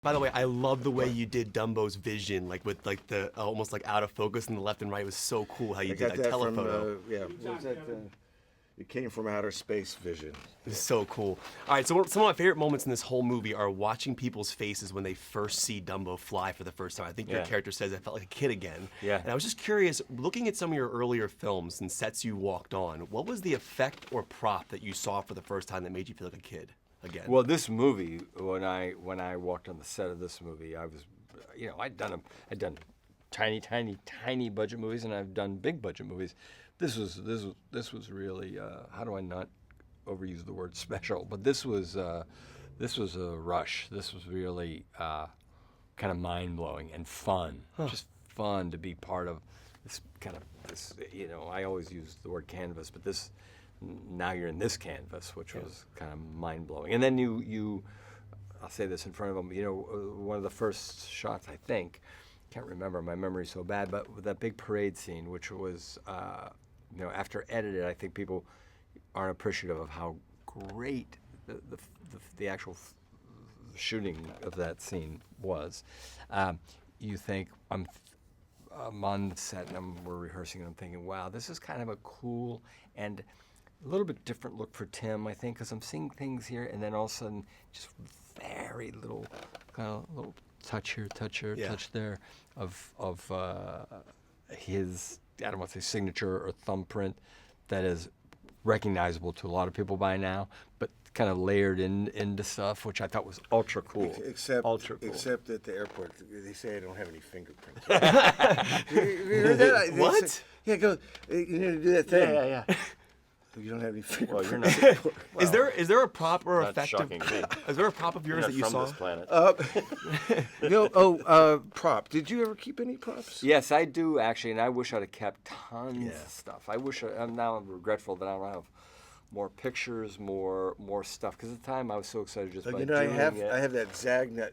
By the way, I love the way you did Dumbo's vision, like with like the almost like out of focus in the left and right. It was so cool how you did that telephoto. What was that? It came from outer space vision. It's so cool. All right, so some of my favorite moments in this whole movie are watching people's faces when they first see Dumbo fly for the first time. I think your character says, I felt like a kid again. Yeah. And I was just curious, looking at some of your earlier films and sets you walked on, what was the effect or prop that you saw for the first time that made you feel like a kid again? Well, this movie, when I walked on the set of this movie, I was, I'd done tiny budget movies, and I've done big budget movies. This was really, how do I not overuse the word special? But this was a rush. This was really kind of mind blowing and fun. Just fun to be part of this kind of this. I always use the word canvas, but this. Now you're in this canvas, which was kind of mind blowing. And then I'll say this in front of them. One of the first shots, I think, can't remember. My memory's so bad, but with that big parade scene, which was. After edited, I think people aren't appreciative of how great the actual shooting of that scene was. You think I'm on the set and we're rehearsing, and I'm thinking, wow, this is kind of a cool and a little bit different look for Tim, I think, because I'm seeing things here, and then all of a sudden, just very little, kind of little touch here, touch there, of his. I don't want to say signature or thumbprint that is recognizable to a lot of people by now, but kind of layered into stuff, which I thought was ultra cool. Except at the airport, they say I don't have any fingerprints. you heard that? What? Yeah, go. You need to do that thing. Yeah. You don't have any fingerprints. Well, you're not. Is there a prop or Not effective? shocking me. Is there a prop of yours that you from saw? this planet. Prop. Did you ever keep any props? Yes, I do actually, and I wish I'd have kept tons of stuff. I'm now regretful that I don't have more pictures, more stuff. Because at the time I was so excited just by doing I it. have that Zagnut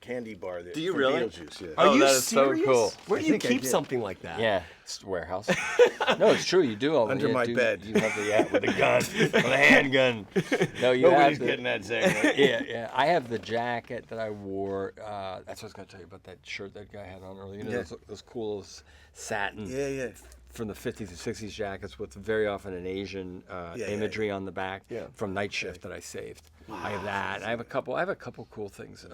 candy bar there. Do you from really? Beetlejuice, yeah. Are you that is serious? so cool. Where do you keep something like that? Yeah, it's the warehouse. No, it's true. You do all Under my bed. You have the with a gun, with a handgun. No, Nobody's getting that Zagnut. Yeah. I have the jacket that I wore. That's what I was going to tell you about that shirt that guy had on earlier. Those cool satin. Yeah. From the 50s and 60s jackets with very often an Asian imagery on the back from Night Shift that I saved. Wow. I have that. I have a couple cool things.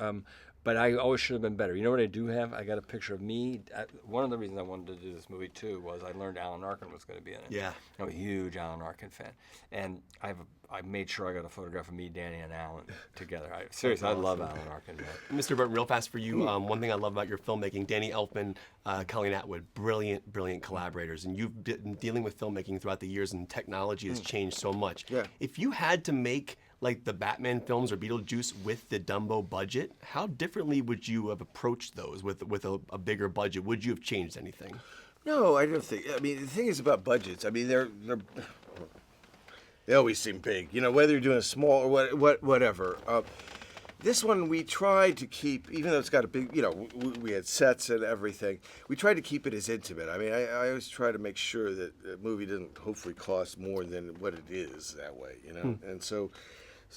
But I always should have been better. You know what I do have? I got a picture of me. One of the reasons I wanted to do this movie too was I learned Alan Arkin was going to be in it. Yeah. I'm a huge Alan Arkin fan, and I made sure I got a photograph of me, Danny, and Alan together. Seriously, I love Alan Arkin, man. Mr. Burton, real fast for you. One thing I love about your filmmaking, Danny Elfman, Colin Atwood, brilliant collaborators, and you've been dealing with filmmaking throughout the years, and technology has changed so much. Yeah. If you had to make like the Batman films or Beetlejuice with the Dumbo budget, how differently would you have approached those with a bigger budget? Would you have changed anything? No, I don't think. I mean, the thing is about budgets. I mean, they always seem big. Whether you're doing a small or whatever. This one we tried to keep, even though it's got a big, we had sets and everything. We tried to keep it as intimate. I mean, I always try to make sure that the movie doesn't hopefully cost more than what it is that way, And so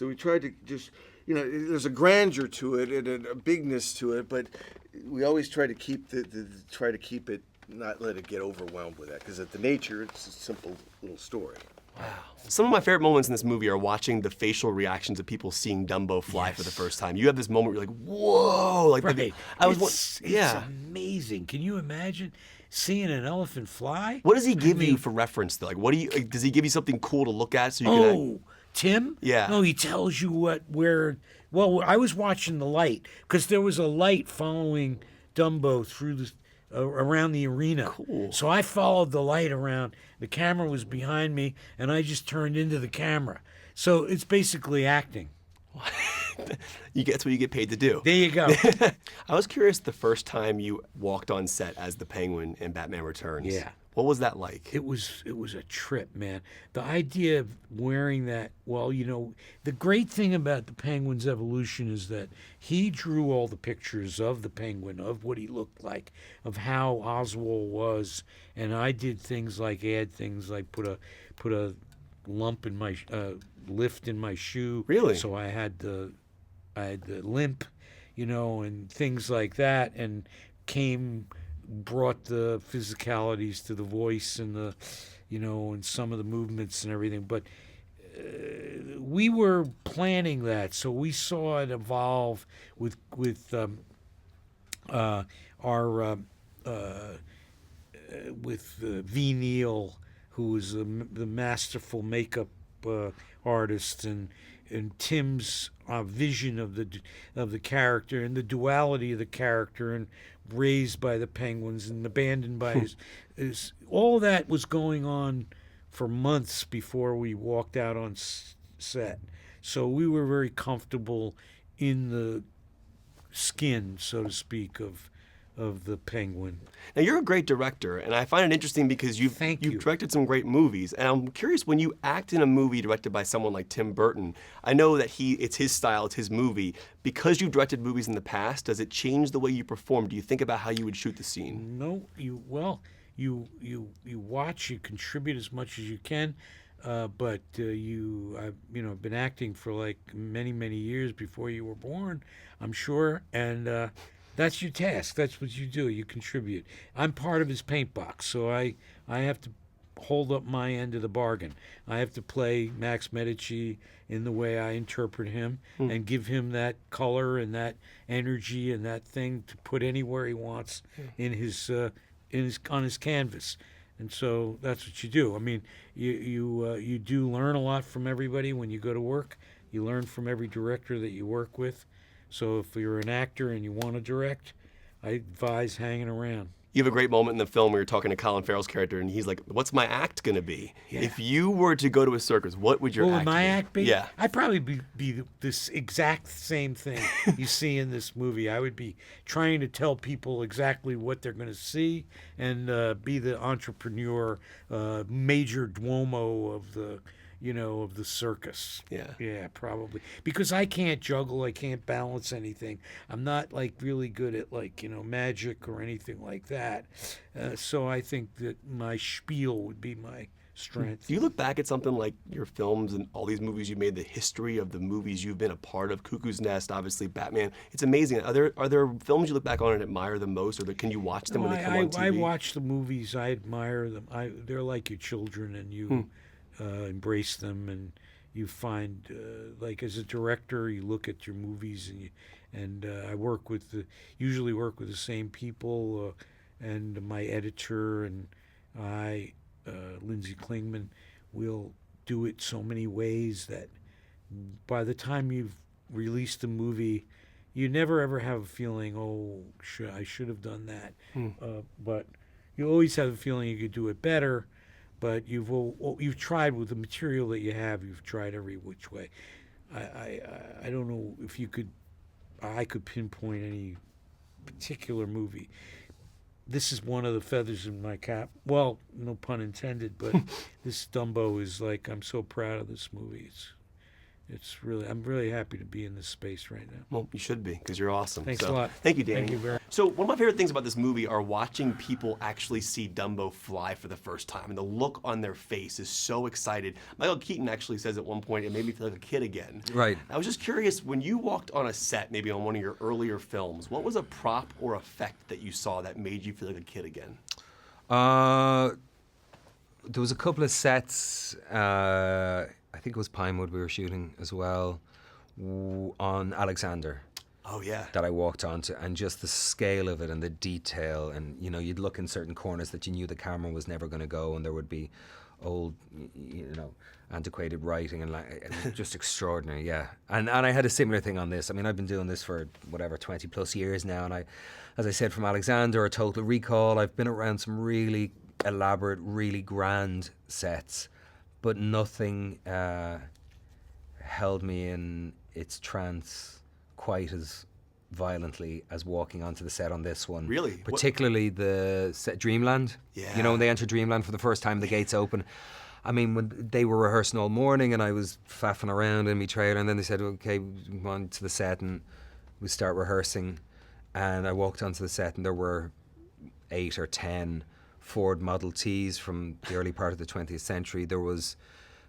we tried to just, there's a grandeur to it and a bigness to it, but we always try to keep it, not let it get overwhelmed with that, because at the nature, it's a simple little story. Wow. Some of my favorite moments in this movie are watching the facial reactions of people seeing Dumbo fly for the first time. You have this moment where you're like, whoa! Like, right. It's amazing. Can you imagine seeing an elephant fly? What does he give you for reference, though? Like, does he give you something cool to look at so you can... Tim? Yeah. No, he tells you where. Well, I was watching the light because there was a light following Dumbo through around the arena. Cool. So I followed the light around. The camera was behind me, and I just turned into the camera. So it's basically acting. That's what you get paid to do. There you go. I was curious the first time you walked on set as the Penguin in Batman Returns. Yeah. What was that like? It was a trip, man. The idea of wearing that, the great thing about the Penguin's evolution is that he drew all the pictures of the Penguin, of what he looked like, of how Oswald was, and I did things like put a lump in my lift in my shoe. Really? So I had the limp. and things like that, and brought the physicalities to the voice and and some of the movements and everything. But we were planning that, so we saw it evolve with our with V. Neal, who was the masterful makeup artist, and Tim's vision of the character and the duality of the character, and raised by the penguins and abandoned by his all that was going on for months before we walked out on set. So we were very comfortable in the skin, so to speak, of the penguin. Now, you're a great director, and I find it interesting because you've directed some great movies. And I'm curious, when you act in a movie directed by someone like Tim Burton, I know that it's his style, it's his movie. Because you've directed movies in the past, does it change the way you perform? Do you think about how you would shoot the scene? No, you watch, you contribute as much as you can, but I've been acting for like many years before you were born, I'm sure, and that's your task. That's what you do. You contribute. I'm part of his paint box, so I have to hold up my end of the bargain. I have to play Max Medici in the way I interpret him and give him that color and that energy and that thing to put anywhere he wants on his canvas. And so that's what you do. I mean, you do learn a lot from everybody when you go to work. You learn from every director that you work with. So if you're an actor and you want to direct, I advise hanging around. You have a great moment in the film where you're talking to Colin Farrell's character, and he's like, "What's my act going to be? Yeah. If you were to go to a circus, what would your act be?" act be? Yeah. I'd probably be this exact same thing you see in this movie. I would be trying to tell people exactly what they're going to see, and be the entrepreneur, major duomo of the circus. Yeah, probably. Because I can't juggle, I can't balance anything. I'm not like really good at magic or anything like that. So I think that my spiel would be my strength. Do you look back at something like your films and all these movies you made, the history of the movies you've been a part of, Cuckoo's Nest, obviously Batman? It's amazing. Are there films you look back on and admire the most, or can you watch them when they come on TV? I watch the movies. I admire them. They're like your children, and you embrace them, and you find like as a director, you look at your movies, and I usually work with the same people, and my editor and Lindsay Klingman, will do it so many ways that by the time you've released a movie, you never ever have a feeling, I should have done that, but you always have a feeling you could do it better. But you've tried with the material that you have. You've tried every which way. I don't know if I could pinpoint any particular movie. This is one of the feathers in my cap. Well, no pun intended, but this Dumbo is like, I'm so proud of this movie. I'm really happy to be in this space right now. Well, you should be, because you're awesome. Thanks a lot. Thank you, Danny. Thank you very much. So one of my favorite things about this movie are watching people actually see Dumbo fly for the first time, and the look on their face is so excited. Michael Keaton actually says at one point, it made me feel like a kid again. Right. I was just curious, when you walked on a set, maybe on one of your earlier films, what was a prop or effect that you saw that made you feel like a kid again? There was a couple of sets. I think it was Pinewood we were shooting as well, on Alexander. Oh, yeah. That I walked onto, and just the scale of it and the detail, and you'd look in certain corners that you knew the camera was never going to go, and there would be old, antiquated writing, and just extraordinary, yeah. And I had a similar thing on this. I mean, I've been doing this for 20 plus years now, and as I said, from Alexander or Total Recall, I've been around some really elaborate, really grand sets, but nothing held me in its trance quite as violently as walking onto the set on this one. Really? Particularly the set Dreamland. Yeah. When they enter Dreamland for the first time, the gates open. I mean, when they were rehearsing all morning and I was faffing around in my trailer, and then they said, okay, we go on to the set and we start rehearsing. And I walked onto the set and there were 8 or 10 Ford Model Ts from the early part of the 20th century. There was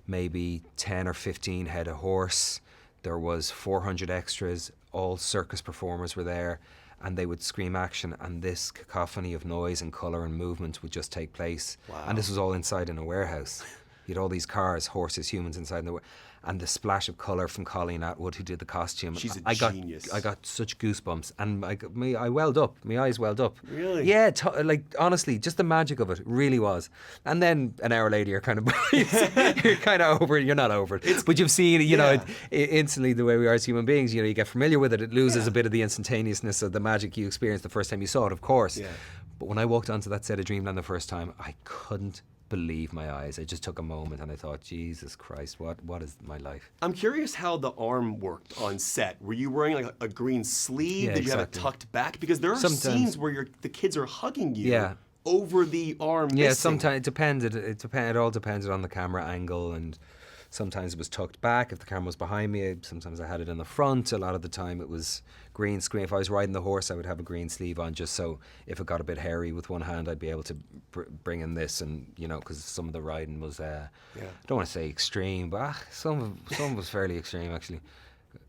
maybe 10 or 15 head of horse. There was 400 extras, all circus performers were there, and they would scream action, and this cacophony of noise and colour and movement would just take place. Wow. And this was all inside in a warehouse. You had all these cars, horses, humans inside in the and the splash of colour from Colleen Atwood, who did the costume. She's genius. I got such goosebumps, and I welled up. My eyes welled up. Really? Yeah, like honestly, just the magic of it really was. And then an hour later, you're kind of you're kind of over it. You're not over it, but you've seen, you know, instantly the way we are as human beings. You know, you get familiar with it. It loses a bit of the instantaneousness of the magic you experienced the first time you saw it, of course. Yeah. But when I walked onto that set of Dreamland the first time, I couldn't believe my eyes. I just took a moment and I thought, Jesus Christ, what is my life? I'm curious how the arm worked on set. Were you wearing like a green sleeve? Yeah, Did you have it exactly. tucked back? Because there are scenes where the kids are hugging you over the arm Yeah, missing. sometimes it depended. It all depended on the camera angle, and sometimes it was tucked back. If the camera was behind me, sometimes I had it in the front. A lot of the time it was green screen. If I was riding the horse, I would have a green sleeve on, just so if it got a bit hairy with one hand, I'd be able to bring in this, and you know, because some of the riding was, I don't want to say extreme, but some was fairly extreme actually.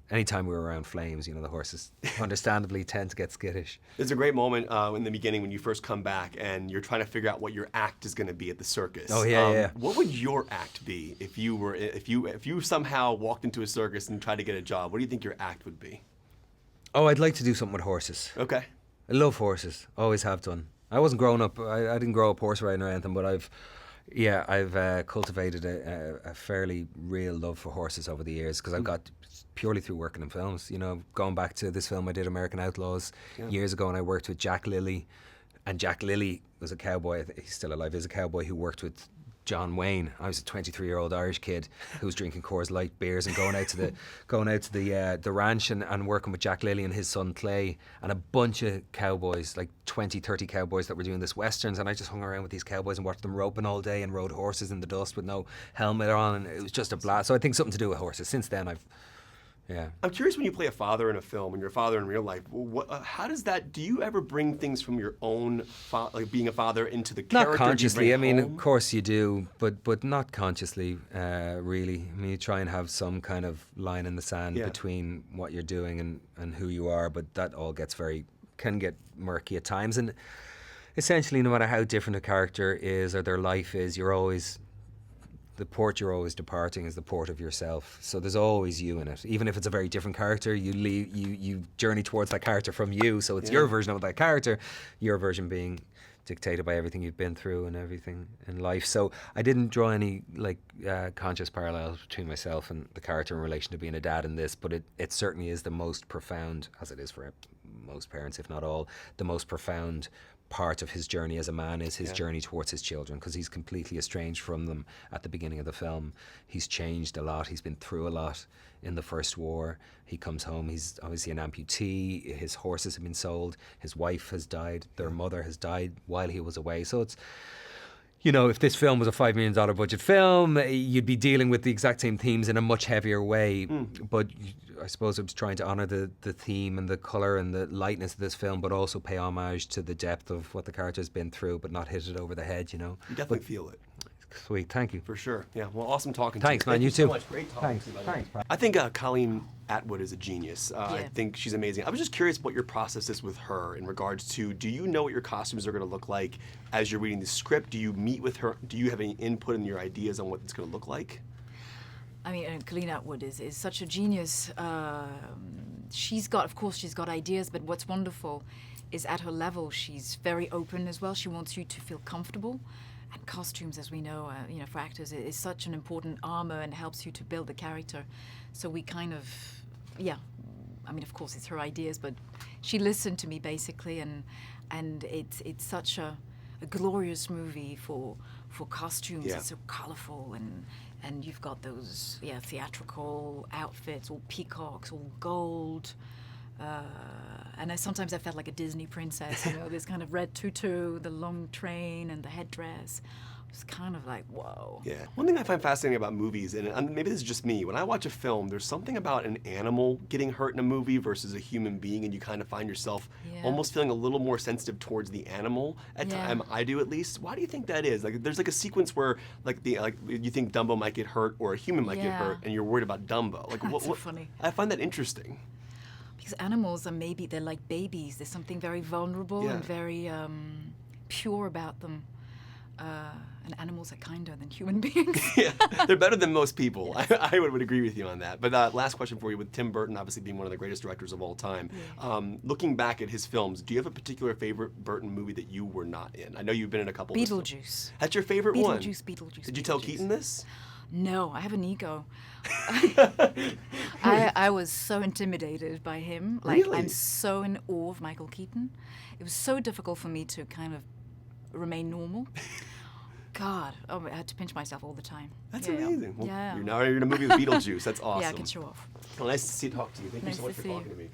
Anytime we were around flames, you know, the horses understandably tend to get skittish. There's a great moment in the beginning when you first come back and you're trying to figure out what your act is going to be at the circus. Oh yeah. What would your act be if you somehow walked into a circus and tried to get a job? What do you think your act would be? Oh, I'd like to do something with horses. Okay. I love horses. Always have done. I wasn't growing up. I didn't grow up horse riding or anything, but I've cultivated a fairly real love for horses over the years, because I've got purely through working in films. You know, going back to this film I did, American Outlaws, years ago, and I worked with Jack Lilly, and Jack Lilly was a cowboy. He's still alive. He's a cowboy who worked with John Wayne. I was a 23-year-old Irish kid who was drinking Coors Light beers and going out to the ranch and working with Jack Lilly and his son Clay and a bunch of cowboys, like 20, 30 cowboys that were doing this westerns, and I just hung around with these cowboys and watched them roping all day and rode horses in the dust with no helmet on, and it was just a blast. So I think something to do with horses. Since then I'm curious, when you play a father in a film and you're a father in real life, how does that, do you ever bring things from your own, like being a father, into the character? Not consciously. I mean, home? of course you do, but not consciously, really. I mean, you try and have some kind of line in the sand between what you're doing and who you are, but that all can get murky at times. And essentially, no matter how different a character is or their life is, the port you're always departing is the port of yourself. So there's always you in it. Even if it's a very different character, you journey towards that character from you. So it's your version of that character, your version being dictated by everything you've been through and everything in life. So I didn't draw any conscious parallels between myself and the character in relation to being a dad in this, but it certainly is the most profound, as it is for most parents, if not all, the most profound part of his journey as a man is his journey towards his children, because he's completely estranged from them at the beginning of the film. He's changed a lot. He's been through a lot in the First War. He comes home, he's obviously an amputee. His horses have been sold. His wife has died. Their mother has died while he was away. So it's, you know, if this film was a $5 million budget film, you'd be dealing with the exact same themes in a much heavier way. But I suppose I was trying to honour the theme and the colour and the lightness of this film, but also pay homage to the depth of what the character's been through, but not hit it over the head, you know. You definitely feel it. Sweet, thank you. For sure. Yeah, well, awesome talking Thanks, to you. man, you Thank you too. so much. Great talking to you. Thanks. I think Colleen Atwood is a genius. I think she's amazing. I was just curious what your process is with her in regards to, do you know what your costumes are going to look like as you're reading the script? Do you meet with her? Do you have any input in your ideas on what it's going to look like? I mean, Colleen Atwood is such a genius. She's got ideas, but what's wonderful is at her level, she's very open as well. She wants you to feel comfortable. And costumes, as we know, for actors, is such an important armor and helps you to build the character. So we kind of, I mean, of course, it's her ideas, but she listened to me basically, and it's such a glorious movie for costumes. It's so colorful, and you've got those theatrical outfits, all peacocks, all gold. And sometimes I felt like a Disney princess, this kind of red tutu, the long train, and the headdress. It was kind of like, whoa. Yeah. One thing I find fascinating about movies, and maybe this is just me, when I watch a film, there's something about an animal getting hurt in a movie versus a human being, and you kind of find yourself almost feeling a little more sensitive towards the animal at time. I do, at least. Why do you think that is? Like, there's like a sequence where you think Dumbo might get hurt or a human might get hurt, and you're worried about Dumbo. Like, That's so funny. I find that interesting. Because animals are they're like babies. There's something very vulnerable and very pure about them. And animals are kinder than human beings. Yeah, they're better than most people. I would agree with you on that. But last question for you, with Tim Burton obviously being one of the greatest directors of all time, looking back at his films, do you have a particular favorite Burton movie that you were not in? I know you've been in a couple of his films. Beetlejuice. That's your favorite one? Beetlejuice. Did you tell Keaton this? No, I have an ego. I was so intimidated by him. Like, Really? I'm so in awe of Michael Keaton. It was so difficult for me to kind of remain normal. God, I had to pinch myself all the time. That's Yeah. amazing. Well, Yeah. you're in a movie with Beetlejuice. That's awesome. Yeah, I can show off. Well, nice to talk to you. Thank Nice you so much to for see talking you. to me.